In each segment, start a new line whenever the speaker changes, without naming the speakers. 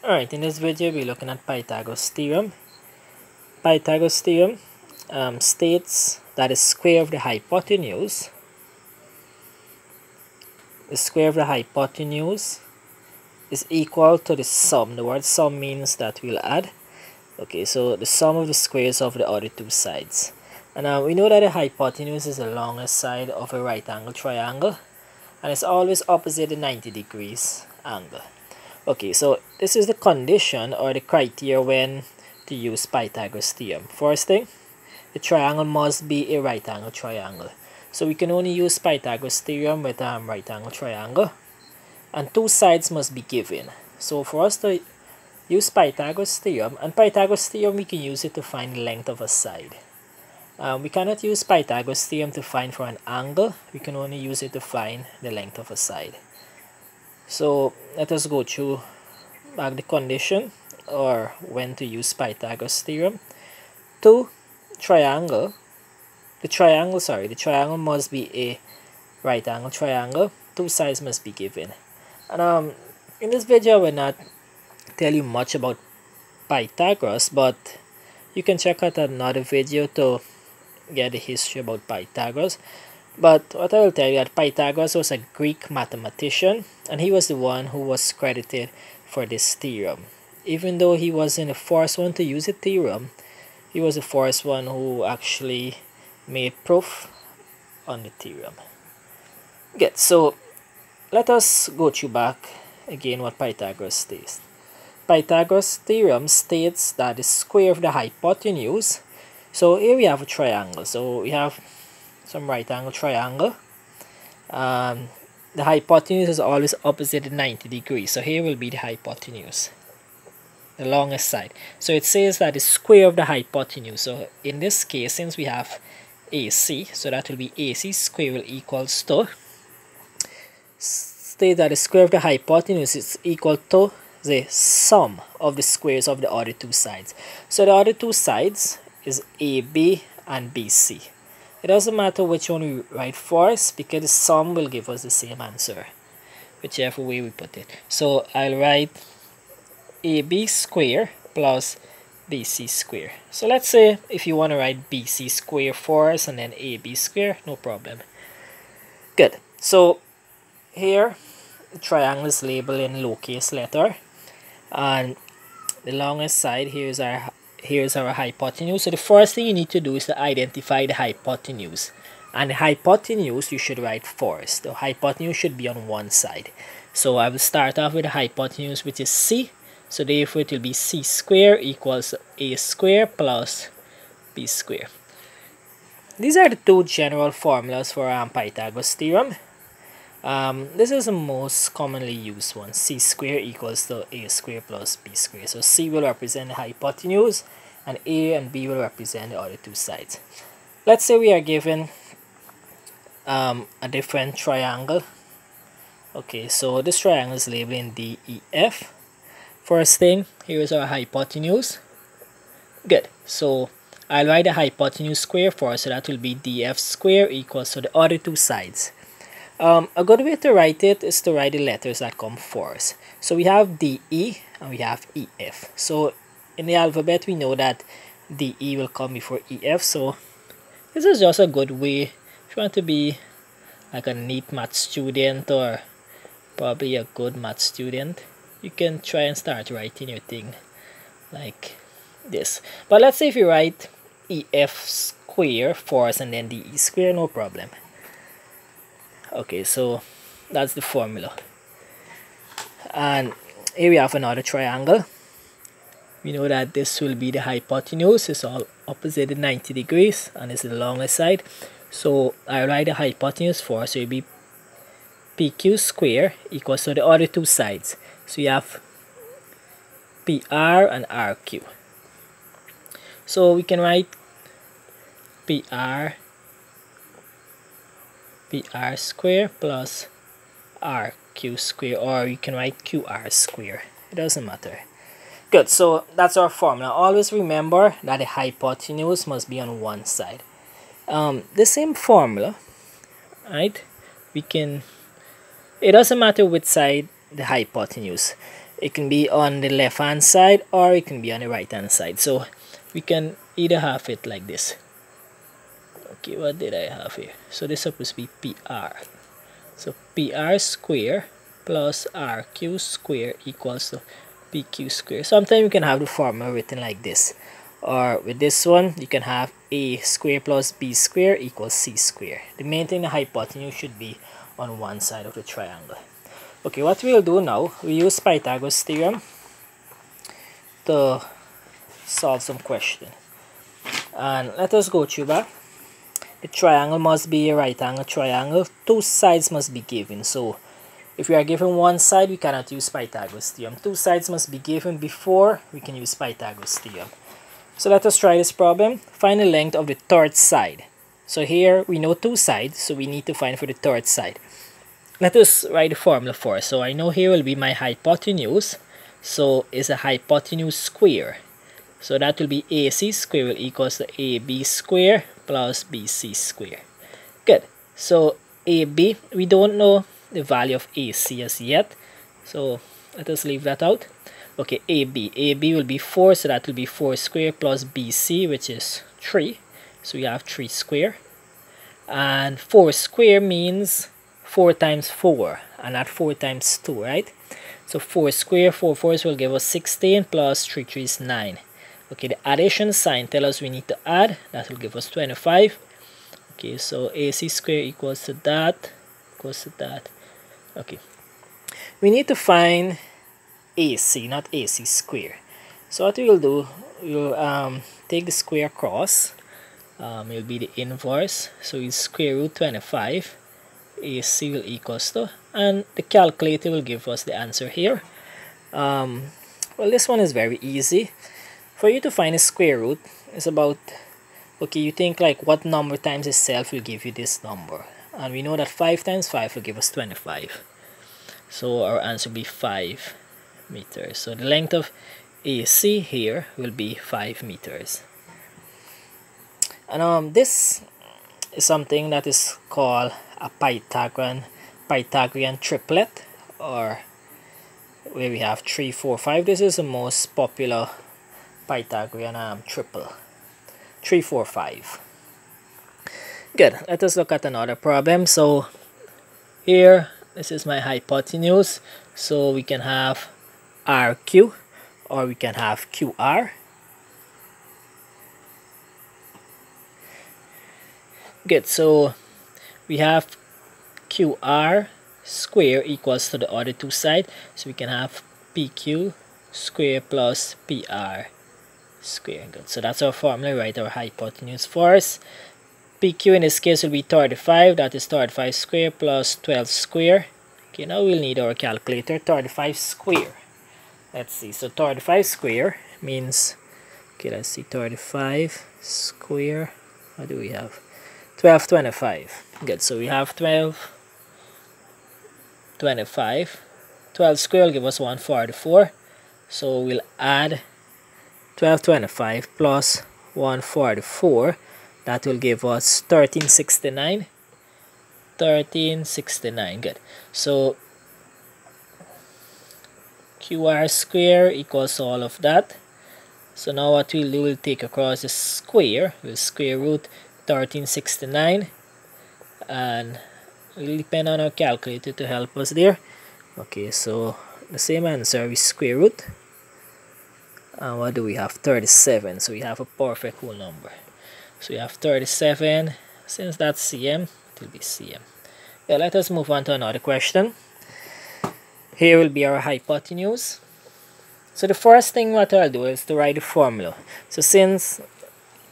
Alright, in this video we're looking at Pythagoras theorem. Pythagoras theorem states that the square of the hypotenuse is equal to the sum. The word sum means that we'll add. Okay, so the sum of the squares of the other two sides. And we know that the hypotenuse is the longest side of a right angle triangle, and it's always opposite the 90 degrees angle. Okay, so this is the condition or the criteria when to use Pythagoras theorem. First thing, the triangle must be a right angle triangle. So we can only use Pythagoras theorem with a right angle triangle, and two sides must be given. So for us to use Pythagoras theorem, we can use it to find the length of a side. We cannot use Pythagoras theorem to find for an angle. We can only use it to find the length of a side. So let us go through back the condition or when to use Pythagoras theorem. The triangle must be a right angle triangle. Two sides must be given. And in this video I will not tell you much about Pythagoras, but you can check out another video to get the history about Pythagoras. But what I will tell you that Pythagoras was a Greek mathematician, and he was the one who was credited for this theorem. Even though he wasn't the first one to use the theorem, he was the first one who actually made proof on the theorem. Good, so let us go through back again what Pythagoras states. Pythagoras theorem states that the square of the hypotenuse, so here we have a triangle, so we have some right angle triangle. The hypotenuse is always opposite the 90 degrees, so here will be the hypotenuse, the longest side. So it says that the square of the hypotenuse, so in this case since we have AC, so that will be AC square will equals to, state that the square of the hypotenuse is equal to the sum of the squares of the other two sides. So the other two sides is AB and BC. It doesn't matter which one we write first because the sum will give us the same answer, whichever way we put it. So I'll write AB square plus BC square. So let's say if you want to write BC square first and then AB square, no problem. Good. So here the triangle is labeled in lowercase letter, and the longest side here is our hypotenuse. So the first thing you need to do is to identify the hypotenuse, and the hypotenuse you should write first. The hypotenuse should be on one side. So I will start off with the hypotenuse, which is C. So therefore it will be C square equals A square plus B square. These are the two general formulas for Pythagoras theorem. This is the most commonly used one. C square equals to A square plus B square. So C will represent the hypotenuse and A and B will represent the other two sides. Let's say we are given a different triangle. Okay, so this triangle is labeled in DEF. First thing, here is our hypotenuse. Good. So I'll write the hypotenuse square first, so that will be DF square equals to the other two sides. A good way to write it is to write the letters that come first. So we have DE and we have EF. So in the alphabet we know that DE will come before EF. So this is just a good way if you want to be like a neat math student or probably a good math student. You can try and start writing your thing like this. But let's say if you write EF square first and then DE square, no problem. Okay, so that's the formula. And here we have another triangle. We know that this will be the hypotenuse. It's all opposite the 90 degrees and it's the longest side. So I write the hypotenuse first. So it will be PQ square equals to the other two sides. So you have PR and RQ. So we can write PR square plus RQ square, or you can write QR square. It doesn't matter. Good, so that's our formula. Always remember that the hypotenuse must be on one side. The same formula, right? It doesn't matter which side the hypotenuse. It can be on the left hand side or it can be on the right hand side. So we can either have it like this. Okay, what did I have here? So this is supposed to be PR. So PR square plus RQ square equals to PQ square. Sometimes you can have the formula written like this. Or with this one, you can have A square plus B square equals C square. The main thing, the hypotenuse should be on one side of the triangle. Okay, what we'll do now, we use Pythagoras theorem to solve some question. And let us go through that. The triangle must be a right angle triangle. Two sides must be given. So if we are given one side, we cannot use Pythagoras theorem. Two sides must be given before we can use Pythagoras theorem. So let us try this problem. Find the length of the third side. So here we know two sides, so we need to find for the third side. Let us write the formula first. So I know here will be my hypotenuse. So it's a hypotenuse square. So that will be AC square will equals to AB square plus BC square. Good. So AB, we don't know the value of AC as yet. So let us leave that out. Okay, AB will be 4, so that will be 4 square plus BC, which is 3. So we have 3 square. And 4 square means 4 times 4, and not 4 times 2, right? So 4 square, 4 fours will give us 16 plus 3 3 is 9. Okay, the addition sign tells us we need to add. That will give us 25. Okay, so AC square equals to that, Okay, we need to find AC, not AC square. So what we will do, we'll take the square across. It will be the inverse. So it's square root 25. AC will equals to, and the calculator will give us the answer here. Well, this one is very easy. For you to find a square root, it's about, okay, you think like what number times itself will give you this number. And we know that 5 times 5 will give us 25. So our answer will be 5 meters. So the length of AC here will be 5 meters. And this is something that is called a Pythagorean triplet, or where we have 3, 4, 5. This is the most popular Pythagorean triple. 3, 4, 5. Good. Let us look at another problem. So here, this is my hypotenuse. So we can have RQ, or we can have QR. Good. So we have QR square equals to the other two sides. So we can have PQ square plus PR square. Good. So that's our formula. Write our hypotenuse first. PQ in this case will be 35. That is 35 square plus 12 square. Okay, now we'll need our calculator. 35 square. Let's see. So 35 square means, okay, let's see, 35 square. What do we have? 1225. Good. So we have 1225. 12 square will give us 144. So we'll add 1225 plus 144. That will give us 1369. 1369. Good. So QR square equals all of that. So now what we'll do, we'll take across the square. We'll square root 1369, and we'll depend on our calculator to help us there. Okay, so the same answer, we square root, and what do we have? 37. So we have a perfect whole number. So we have 37. Since that's cm, it will be cm. Yeah, let us move on to another question. Here will be our hypotenuse. So the first thing what I'll do is to write the formula. So since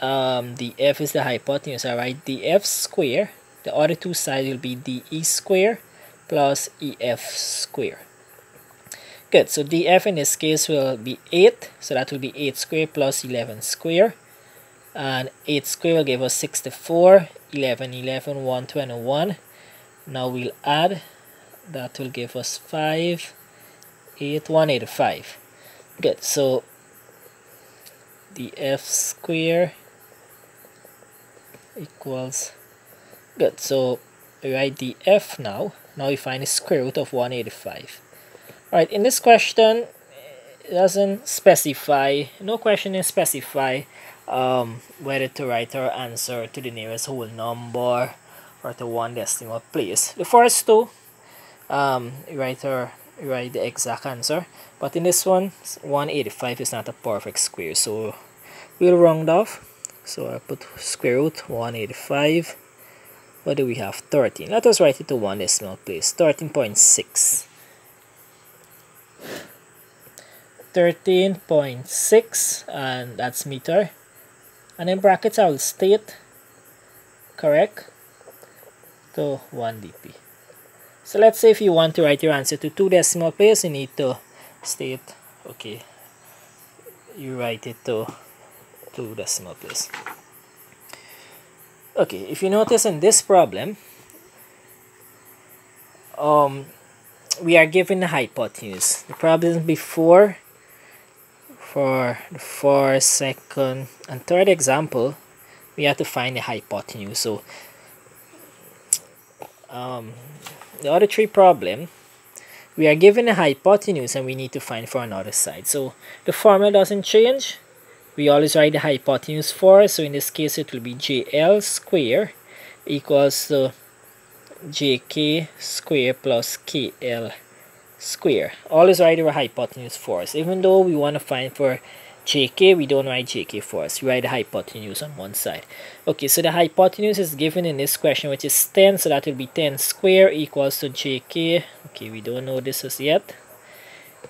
df is the hypotenuse, I write df square. The other two sides will be de square plus ef square. Good. So df in this case will be 8. So that will be 8 square plus 11 square. And 8 square will give us 64. 11, 121. Now we'll add. That will give us 5, 8, 185. Good. So df square equals, good. So we write df now. Now we find the square root of 185. Alright, in this question, it doesn't specify, no question is specify whether to write our answer to the nearest whole number or to one decimal place. The first two, write the exact answer, but in this one, 185 is not a perfect square, so we'll round off. So I put square root 185. What do we have? 13. Let us write it to one decimal place. 13.6. 13.6, and that's meter. And in brackets I will state correct to 1 dp. So let's say if you want to write your answer to 2 decimal place, you need to state, okay, you write it to 2 decimal place. Okay, if you notice in this problem, we are given the hypotenuse. The problem before, for the first, second, and third example, we have to find the hypotenuse. So the other three problem, we are given a hypotenuse and we need to find for another side. So the formula doesn't change. We always write the hypotenuse first. So in this case, it will be JL square equals to JK square plus KL square. Always write our hypotenuse first. Even though we want to find for JK, we don't write JK first. We write the hypotenuse on one side. Okay, so the hypotenuse is given in this question, which is 10. So that will be 10 square equals to JK. Okay, we don't know this as yet.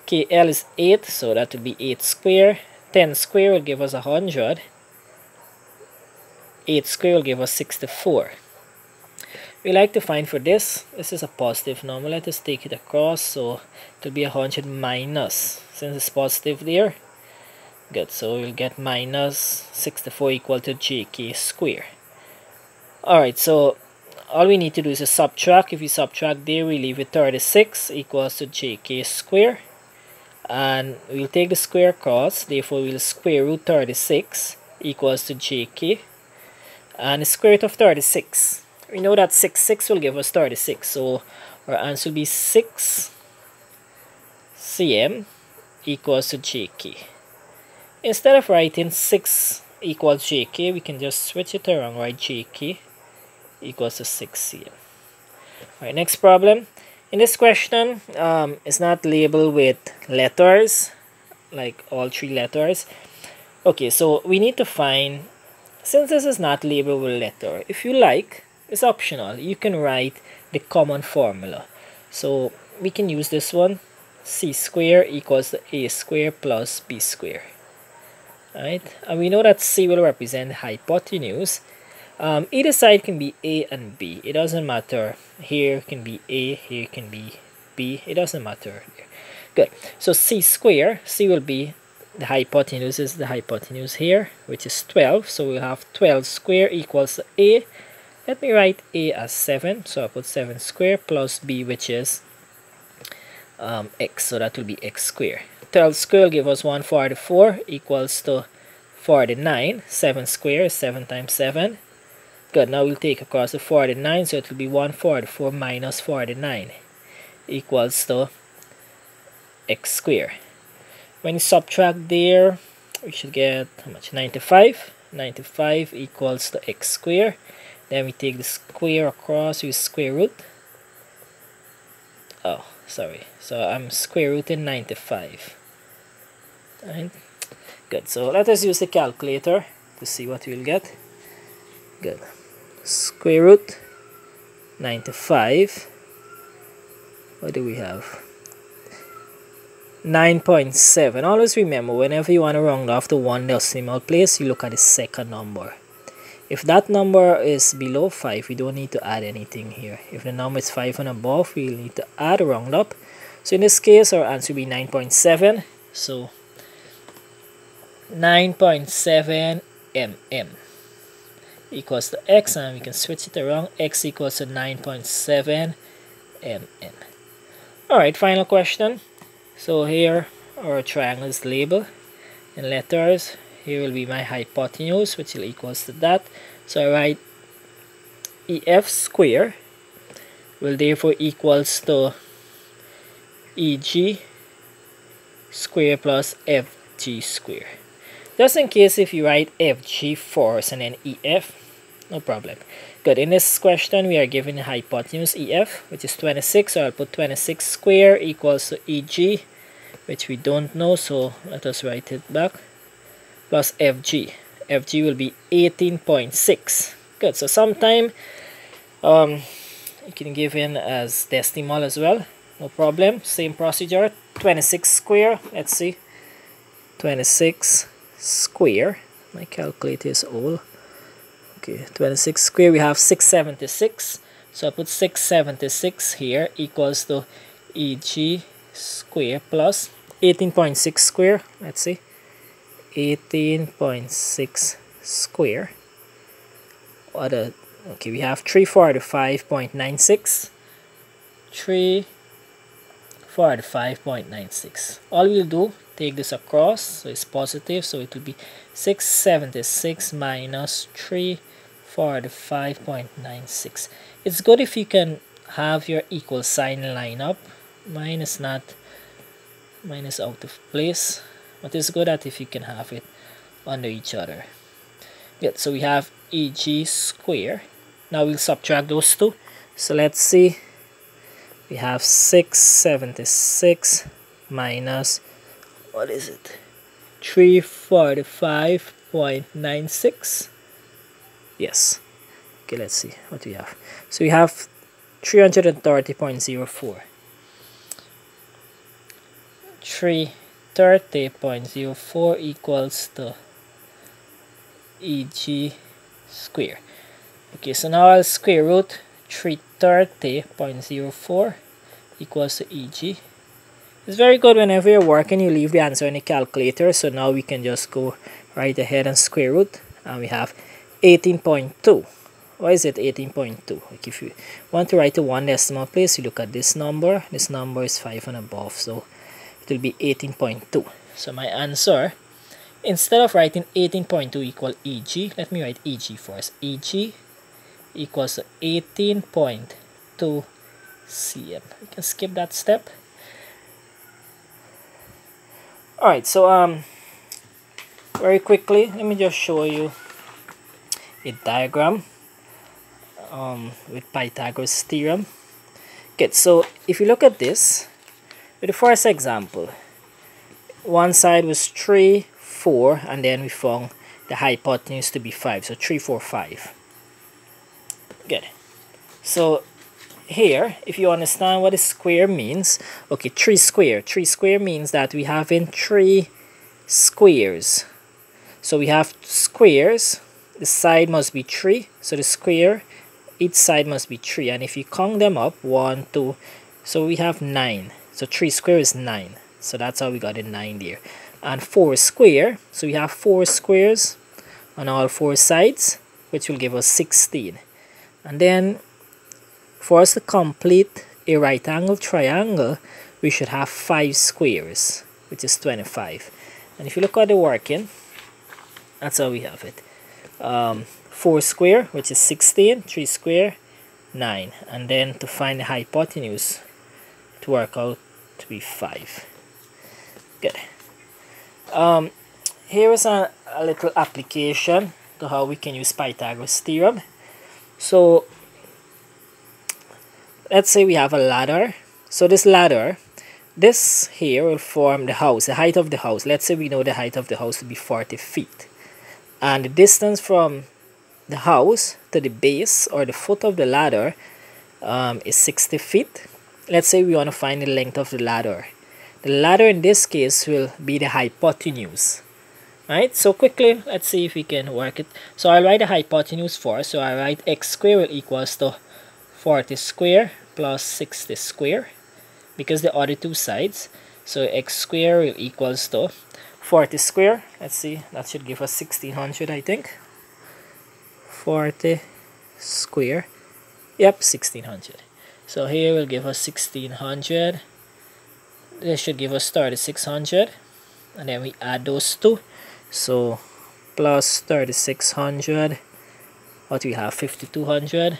KL is 8, so that will be 8 square. 10 square will give us 100. 8 square will give us 64. We like to find for this. This is a positive number. Let us take it across. So it will be 100 minus. Since it's positive there. Good. So we'll get minus 64 equal to JK square. Alright, so all we need to do is to subtract. If we subtract there, we leave it 36 equals to JK square. And we'll take the square across, therefore we'll square root 36 equals to JK. And the square root of 36, we know that 6 will give us 36, so our answer will be 6 cm equals to JK. Instead of writing 6 equals JK, we can just switch it around, write JK equals to 6 cm. Alright, next problem. In this question, it's not labeled with letters, like all 3 letters. Okay, so we need to find, since this is not labeled with letter, if you like, it's optional. You can write the common formula. So we can use this one, c square equals to a square plus b square. Right? And we know that c will represent hypotenuse. Either side can be a and b. It doesn't matter. Here can be a, here can be b. It doesn't matter. Good. So c square, c will be the hypotenuse, is the hypotenuse here, which is 12. So we'll have 12 square equals to a. Let me write a as 7. So I'll put 7 square plus b, which is x. So that will be x square. 12 square will give us 144 equals to 49. 7 square is 7 times 7. Good, now we'll take across the 49, so it will be 144 minus 49 equals to x square. When you subtract there, we should get how much? 95. 95 equals to x square. Then we take the square across with square root. Oh, sorry. So I'm square rooting 95. Right. Good, so let us use the calculator to see what we'll get. Good. Square root 95. What do we have? 9.7. Always remember, whenever you want to round off to one decimal place, you look at the second number. If that number is below 5, we don't need to add anything here. If the number is 5 and above, we need to add a round up. So in this case, our answer will be 9.7. So 9.7 mm equals to x, and we can switch it around. X equals to 9.7 mm. Alright, final question. So here our triangle is labeled in letters. Here will be my hypotenuse, which will equals to that. So I write EF square will therefore equals to EG square plus fg square. Just in case if you write fg first and then ef, no problem. Good. In this question, we are given the hypotenuse ef, which is 26. So I'll put 26 square equals to eg, which we don't know. So let us write it back. Plus fg. Fg will be 18.6. Good. So sometime you can give in as decimal as well. No problem. Same procedure. 26 square. Let's see. 26 square. My calculator is old. Okay, 26 square, we have 676. So I put 676 here equals to EG square plus 18.6 square. Let's see. 18.6 square. Okay, we have 345.96. 345.96. All we'll do, take this across, so it's positive, so it will be 676 minus 345.96. It's good if you can have your equal sign line up. Mine is out of place, but it's good that if you can have it under each other. Good, so we have EG square. Now we'll subtract those two. So let's see. We have 676 minus, what is it? 345.96. Yes. Okay, let's see what we have. So we have 330.04. 330.04 equals to EG square. Okay, so now I'll square root 330.04 equals to EG. It's very good whenever you're working, you leave the answer in the calculator. So now we can just go right ahead and square root. And we have 18.2. Why is it 18.2? Like if you want to write a one decimal place, you look at this number. This number is 5 and above. So it will be 18.2. So my answer, instead of writing 18.2 equal EG, let me write EG first. EG equals to 18.2 cm. We can skip that step. Alright, so very quickly, let me just show you a diagram with Pythagoras Theorem. Okay, so if you look at this, with the first example, one side was 3, 4, and then we found the hypotenuse to be 5, so 3, 4, 5. Good. So here, if you understand what a square means, okay, 3 square. 3 square means that we have in 3 squares. So we have squares, the side must be 3, so the square, each side must be 3, and if you count them up, 1, 2, so we have 9. So 3 square is 9, so that's how we got a 9 there. And 4 square, so we have 4 squares on all 4 sides, which will give us 16. And then for us to complete a right angle triangle, we should have 5 squares, which is 25. And if you look at the working, that's how we have it. 4 square, which is 16, 3 square, 9. And then to find the hypotenuse, to work out to be 5. Good. Here is a little application to how we can use Pythagoras Theorem. So let's say we have a ladder. So this ladder, this here will form the house, the height of the house. Let's say we know the height of the house to be 40 feet. And the distance from the house to the base or the foot of the ladder is 60 feet. Let's say we want to find the length of the ladder. The ladder in this case will be the hypotenuse. Right, so quickly, let's see if we can work it. So I'll write the hypotenuse first. So I write x square will equals to 40 square plus 60 square, because the other two sides. So x square will equals to 40 square. Let's see, that should give us 1600, I think. 40 square. Yep, 1600. So here will give us 1600. This should give us 3600. And then we add those two. So plus 3600, what we have, 5200.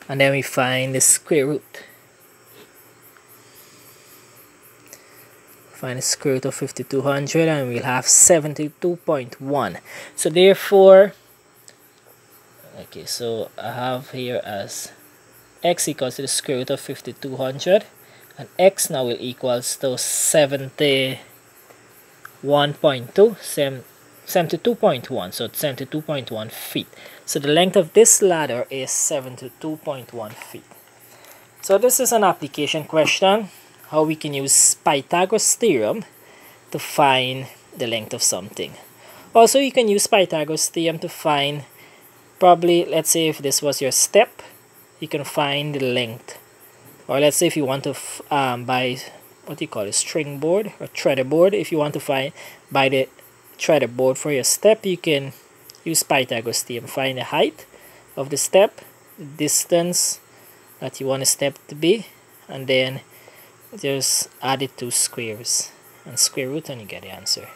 and then we find the square root. Find the square root of 5200 and we'll have 72.1. So therefore, okay, so I have here as x equals to the square root of 5200, and x now will equals to 71.2, 72.1, so 72.1 feet. So the length of this ladder is 72.1 feet. So this is an application question, how we can use Pythagoras theorem to find the length of something. Also, you can use Pythagoras theorem to find, probably, let's say if this was your step, you can find the length. Or let's say if you want to buy, what do you call it, string board or threader board, if you want to buy the threader board for your step, you can use Pythagoras theorem. Find the height of the step, the distance that you want the step to be, and then just add it to squares and square root and you get the answer.